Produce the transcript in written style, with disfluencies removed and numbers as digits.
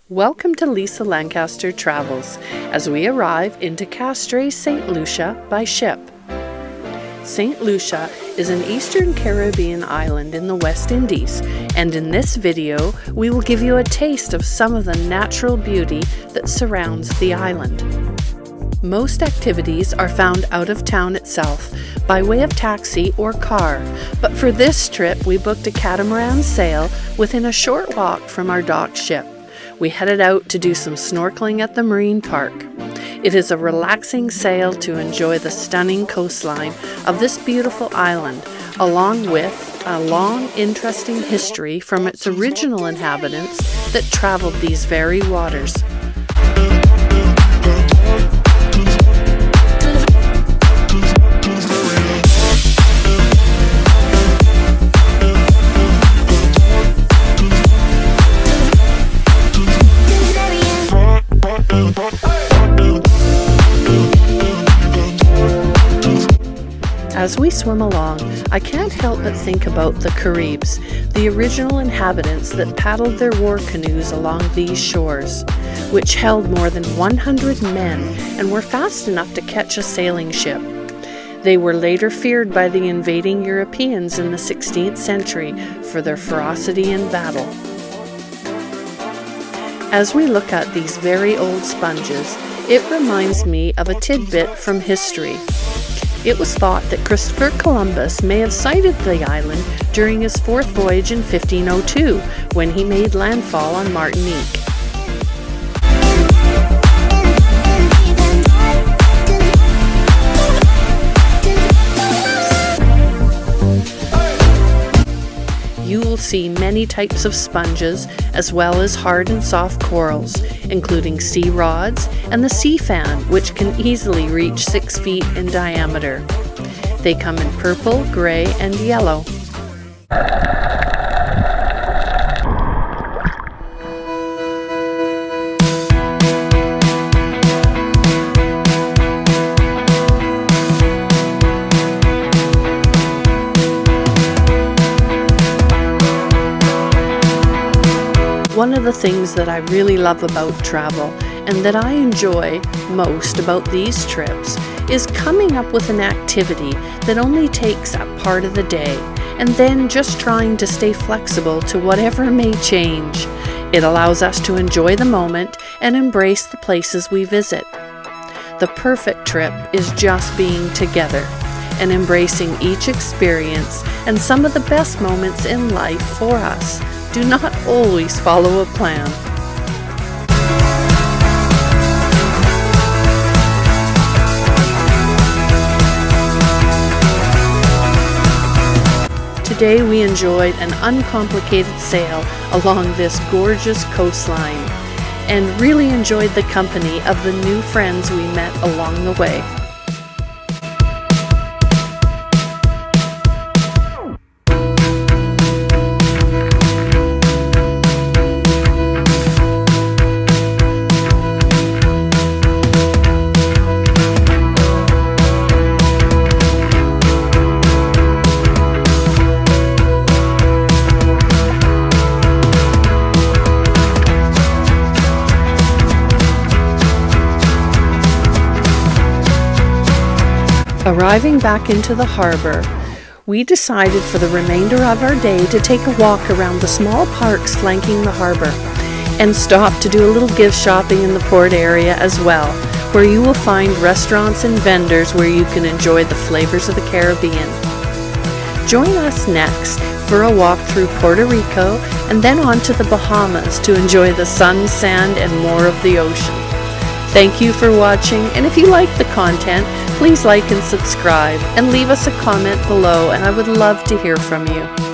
Welcome to Lisa Lancaster Travels as we arrive into Castries, St. Lucia by ship. St. Lucia is an eastern Caribbean island in the West Indies, and in this video we will give you a taste of some of the natural beauty that surrounds the island. Most activities are found out of town itself by way of taxi or car, but for this trip we booked a catamaran sail within a short walk from our docked ship. We headed out to do some snorkeling at the marine park. It is a relaxing sail to enjoy the stunning coastline of this beautiful island, along with a long, interesting history from its original inhabitants that traveled these very waters. As we swim along, I can't help but think about the Caribs, the original inhabitants that paddled their war canoes along these shores, which held more than 100 men and were fast enough to catch a sailing ship. They were later feared by the invading Europeans in the 16th century for their ferocity in battle. As we look at these very old sponges, it reminds me of a tidbit from history. It was thought that Christopher Columbus may have sighted the island during his fourth voyage in 1502, when he made landfall on Martinique. You will see many types of sponges, as well as hard and soft corals, including sea rods and the sea fan, which can easily reach 6 feet in diameter. They come in purple, gray, and yellow. One of the things that I really love about travel and that I enjoy most about these trips is coming up with an activity that only takes up part of the day and then just trying to stay flexible to whatever may change. It allows us to enjoy the moment and embrace the places we visit. The perfect trip is just being together and embracing each experience, and some of the best moments in life for us do not always follow a plan. Today we enjoyed an uncomplicated sail along this gorgeous coastline and really enjoyed the company of the new friends we met along the way. Arriving back into the harbor, we decided for the remainder of our day to take a walk around the small parks flanking the harbor and stop to do a little gift shopping in the port area as well, where you will find restaurants and vendors where you can enjoy the flavors of the Caribbean. Join us next for a walk through Puerto Rico and then on to the Bahamas to enjoy the sun, sand, and more of the ocean. Thank you for watching, and if you like the content, please like and subscribe and leave us a comment below, and I would love to hear from you.